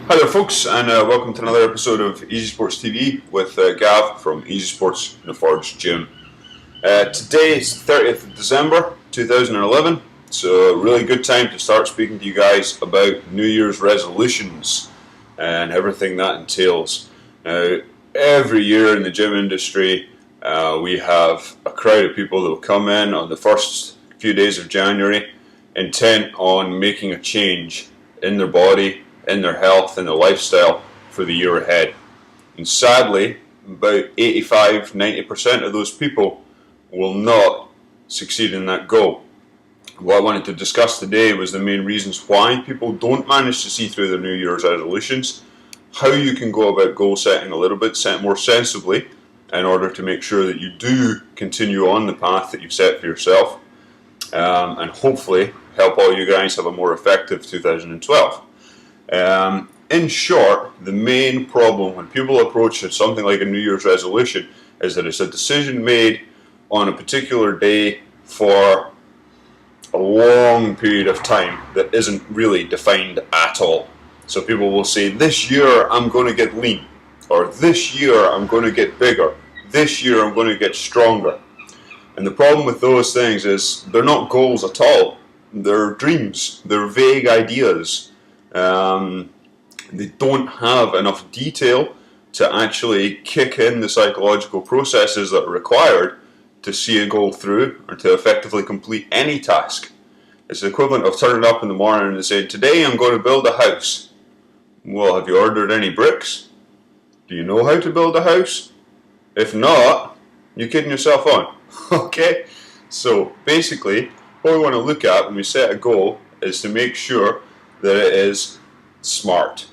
Hi there folks, and welcome to another episode of Easy Sports TV with Gav from Easy Sports in the Forge Gym. Today is 30th of December 2011, so a really good time to start speaking to you guys about New Year's resolutions and everything that entails. Now, every year in the gym industry, we have a crowd of people that will come in on the first few days of January intent on making a change in their body, in their health, in their lifestyle for the year ahead. And sadly, about 85-90% of those people will not succeed in that goal. What I wanted to discuss today was the main reasons why people don't manage to see through their New Year's resolutions, how you can go about goal setting a little bit more sensibly in order to make sure that you do continue on the path that you've set for yourself, and hopefully help all you guys have a more effective 2012. In short, the main problem when people approach something like a New Year's resolution is that it's a decision made on a particular day for a long period of time that isn't really defined at all. So people will say, this year I'm going to get lean, or this year I'm going to get bigger, this year I'm going to get stronger. And the problem with those things is they're not goals at all. They're dreams, they're vague ideas. They don't have enough detail to actually kick in the psychological processes that are required to see a goal through or to effectively complete any task. It's the equivalent of turning up in the morning and saying, today I'm going to build a house. Well, have you ordered any bricks? Do you know how to build a house? If not, you're kidding yourself on. Okay? So basically, what we want to look at when we set a goal is to make sure that it is SMART.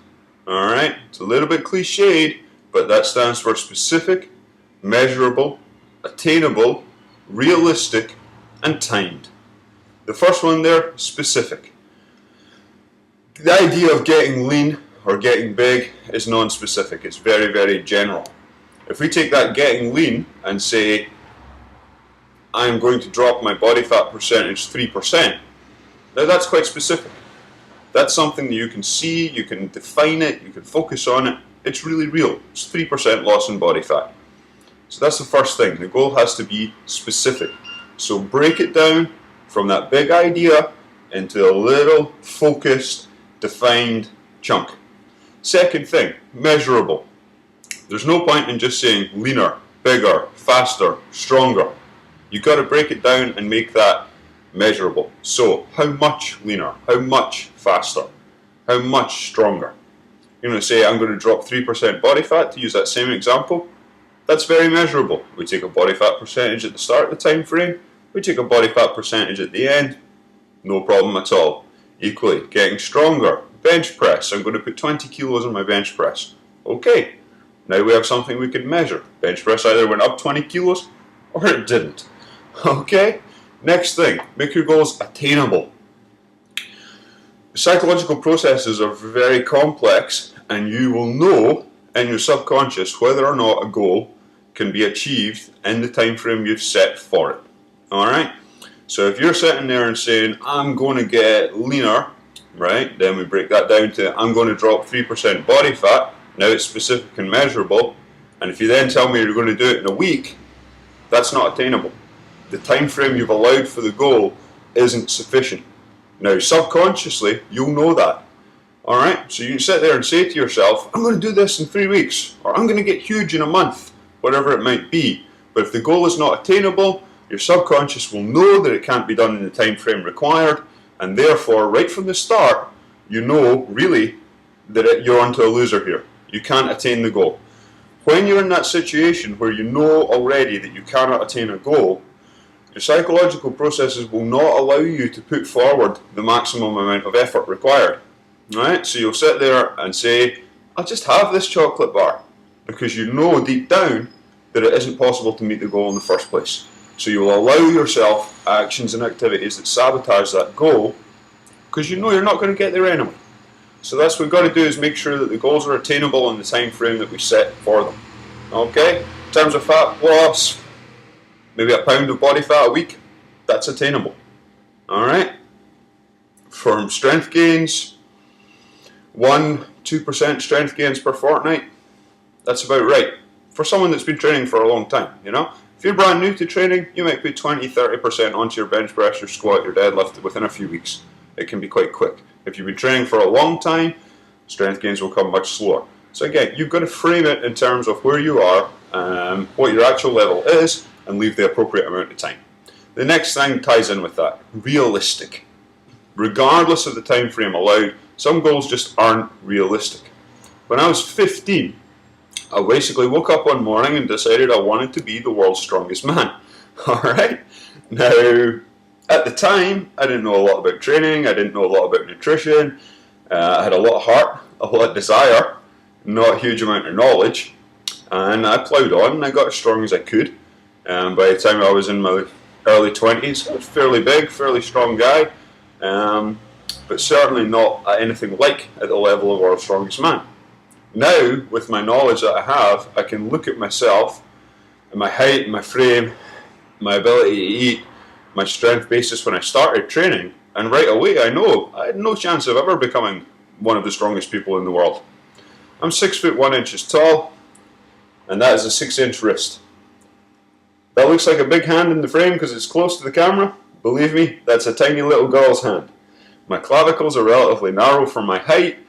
Alright? It's a little bit cliched, but that stands for specific, measurable, attainable, realistic, and timed. The first one there, specific. The idea of getting lean or getting big is non-specific. It's very, very general. If we take that getting lean and say, I'm going to drop my body fat percentage 3%, now that's quite specific. That's something that you can see, you can define it, you can focus on it. It's really real. It's 3% loss in body fat. So that's the first thing. The goal has to be specific. So break it down from that big idea into a little focused, defined chunk. Second thing, measurable. There's no point in just saying leaner, bigger, faster, stronger. You've got to break it down and make that measurable. So, how much leaner? How much faster? How much stronger? You're going to say, I'm going to drop 3% body fat, to use that same example. That's very measurable. We take a body fat percentage at the start of the time frame. We take a body fat percentage at the end. No problem at all. Equally, getting stronger. Bench press. I'm going to put 20 kilos on my bench press. Okay. Now we have something we can measure. Bench press either went up 20 kilos or it didn't. Okay? Next thing, make your goals attainable. Psychological processes are very complex, and you will know in your subconscious whether or not a goal can be achieved in the time frame you've set for it. Alright? So if you're sitting there and saying, I'm going to get leaner, right? Then we break that down to, I'm going to drop 3% body fat. Now it's specific and measurable. And if you then tell me you're going to do it in a week, that's not attainable. The time frame you've allowed for the goal isn't sufficient. Now, subconsciously, you'll know that. Alright? So you can sit there and say to yourself, I'm going to do this in 3 weeks, or I'm going to get huge in a month, whatever it might be. But if the goal is not attainable, your subconscious will know that it can't be done in the time frame required, and therefore, right from the start, you know, really, that you're onto a loser here. You can't attain the goal. When you're in that situation where you know already that you cannot attain a goal, your psychological processes will not allow you to put forward the maximum amount of effort required. Right? So you'll sit there and say, I'll just have this chocolate bar, because you know deep down that it isn't possible to meet the goal in the first place. So you will allow yourself actions and activities that sabotage that goal, because you know you're not going to get there anyway. So that's what we've got to do, is make sure that the goals are attainable in the time frame that we set for them. Okay? In terms of fat loss, maybe a pound of body fat a week, that's attainable. Alright? For strength gains, 1-2 2% strength gains per fortnight. That's about right. For someone that's been training for a long time, you know? If you're brand new to training, you might put 20-30% onto your bench press, your squat, your deadlift within a few weeks. It can be quite quick. If you've been training for a long time, strength gains will come much slower. So again, you've got to frame it in terms of where you are, what your actual level is, and leave the appropriate amount of time. The next thing ties in with that. Realistic. Regardless of the time frame allowed, some goals just aren't realistic. When I was 15, I basically woke up one morning and decided I wanted to be the world's strongest man. Alright? Now, at the time, I didn't know a lot about training, I didn't know a lot about nutrition, I had a lot of heart, a lot of desire, not a huge amount of knowledge, and I ploughed on and I got as strong as I could. By the time I was in my early 20s, I was fairly big, fairly strong guy, but certainly not at anything like at the level of world's strongest man. Now, with my knowledge that I have, I can look at myself, and my height, my frame, my ability to eat, my strength basis when I started training, and right away I know I had no chance of ever becoming one of the strongest people in the world. I'm 6 foot 1 inches tall, and that is a 6-inch wrist. That looks like a big hand in the frame because it's close to the camera. Believe me, that's a tiny little girl's hand. My clavicles are relatively narrow for my height.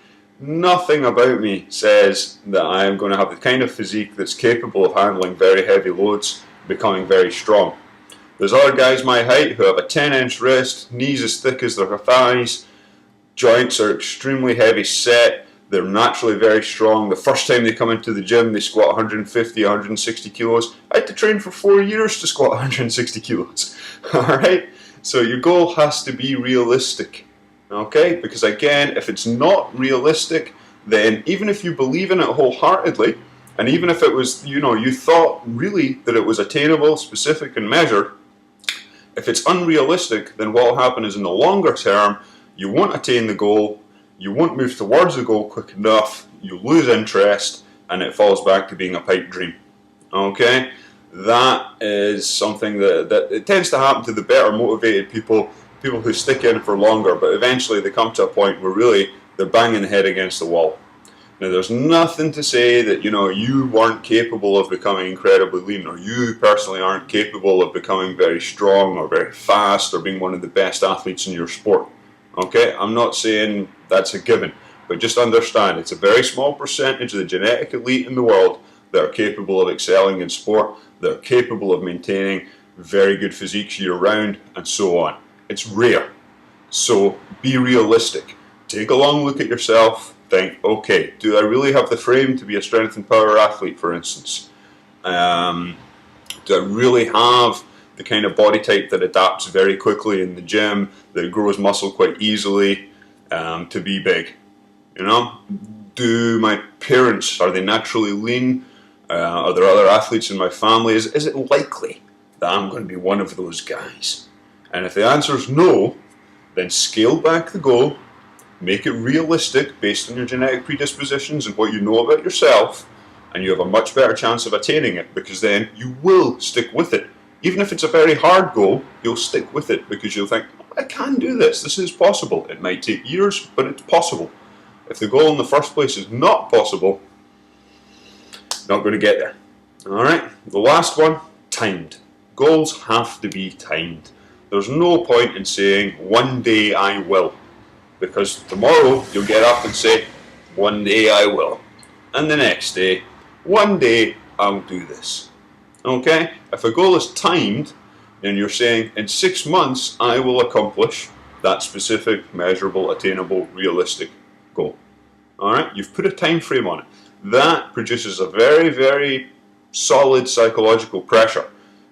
Nothing about me says that I am going to have the kind of physique that's capable of handling very heavy loads, becoming very strong. There's other guys my height who have a 10-inch wrist, knees as thick as their thighs, joints are extremely heavy set, they're naturally very strong. The first time they come into the gym, they squat 150, 160 kilos. I had to train for 4 years to squat 160 kilos. Alright? So your goal has to be realistic. Okay? Because again, if it's not realistic, then even if you believe in it wholeheartedly, and even if it was, you thought really that it was attainable, specific, and measured, if it's unrealistic, then what will happen is in the longer term, you won't attain the goal, you won't move towards the goal quick enough, you lose interest, and it falls back to being a pipe dream. Okay? That is something that it tends to happen to the better motivated people who stick in for longer, but eventually they come to a point where really they're banging the head against the wall. Now there's nothing to say that you weren't capable of becoming incredibly lean, or you personally aren't capable of becoming very strong or very fast or being one of the best athletes in your sport. Okay, I'm not saying that's a given, but just understand it's a very small percentage of the genetic elite in the world that are capable of excelling in sport, that are capable of maintaining very good physiques year round, and so on. It's rare. So be realistic. Take a long look at yourself. Think, okay, do I really have the frame to be a strength and power athlete, for instance? Do I really have the kind of body type that adapts very quickly in the gym, that grows muscle quite easily to be big? Do my parents, are they naturally lean? Are there other athletes in my family? Is it likely that I'm going to be one of those guys? And if the answer is no, then scale back the goal, make it realistic based on your genetic predispositions and what you know about yourself, and you have a much better chance of attaining it, because then you will stick with it. Even if it's a very hard goal, you'll stick with it because you'll think, I can do this, this is possible. It might take years, but it's possible. If the goal in the first place is not possible, not going to get there. Alright, the last one, timed. Goals have to be timed. There's no point in saying, one day I will. Because tomorrow you'll get up and say, one day I will. And the next day, one day I'll do this. Okay? If a goal is timed, then you're saying, in 6 months I will accomplish that specific, measurable, attainable, realistic goal. Alright? You've put a time frame on it. That produces a very, very solid psychological pressure.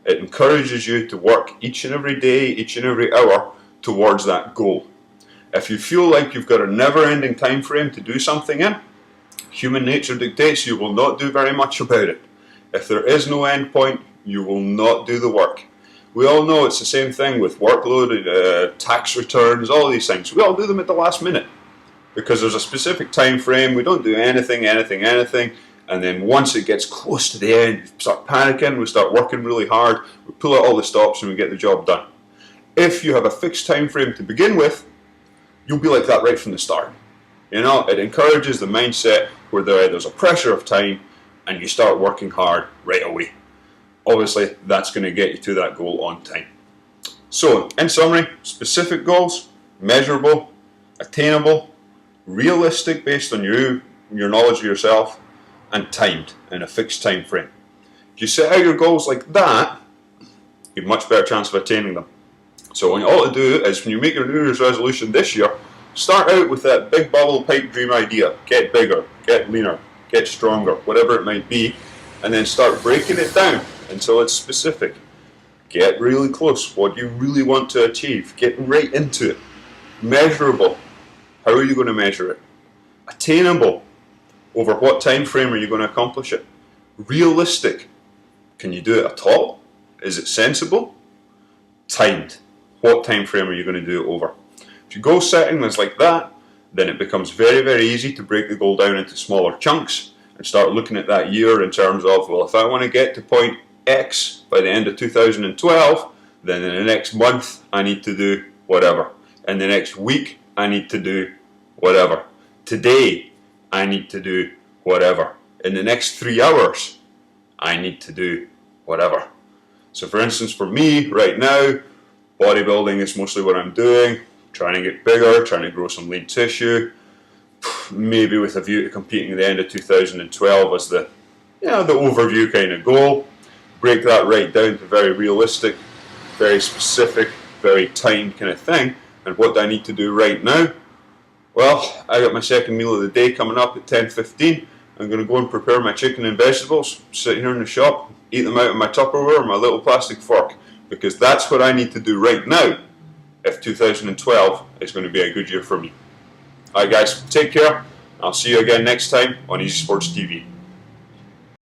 It encourages you to work each and every day, each and every hour towards that goal. If you feel like you've got a never-ending time frame to do something in, human nature dictates you will not do very much about it. If there is no end point, you will not do the work. We all know it's the same thing with workload, tax returns, all these things. We all do them at the last minute because there's a specific time frame. We don't do anything, and then once it gets close to the end, we start panicking, we start working really hard, we pull out all the stops and we get the job done. If you have a fixed time frame to begin with, you'll be like that right from the start. You know, it encourages the mindset where there's a pressure of time and you start working hard right away. Obviously, that's going to get you to that goal on time. So, in summary, specific goals, measurable, attainable, realistic based on your knowledge of yourself, and timed in a fixed time frame. If you set out your goals like that, you have a much better chance of attaining them. So what you ought to do is, when you make your New Year's resolution this year, start out with that big bubble pipe dream idea. Get bigger, get leaner, get stronger, whatever it might be, and then start breaking it down until it's specific. Get really close. What do you really want to achieve? Get right into it. Measurable. How are you going to measure it? Attainable. Over what time frame are you going to accomplish it? Realistic. Can you do it at all? Is it sensible? Timed. What time frame are you going to do it over? If your goal setting is like that, then it becomes very, very easy to break the goal down into smaller chunks and start looking at that year in terms of, well, if I want to get to point X by the end of 2012, then in the next month I need to do whatever. In the next week I need to do whatever. Today I need to do whatever. In the next 3 hours I need to do whatever. So for instance, for me right now, bodybuilding is mostly what I'm doing. Trying to get bigger, trying to grow some lean tissue, maybe with a view to competing at the end of 2012 as the overview kind of goal. Break that right down to very realistic, very specific, very timed kind of thing. And what do I need to do right now? Well, I got my second meal of the day coming up at 10:15. I'm going to go and prepare my chicken and vegetables, sit here in the shop, eat them out of my Tupperware, my little plastic fork, because that's what I need to do right now if 2012 is going to be a good year for me. Alright guys, take care. I'll see you again next time on Easy Sports TV.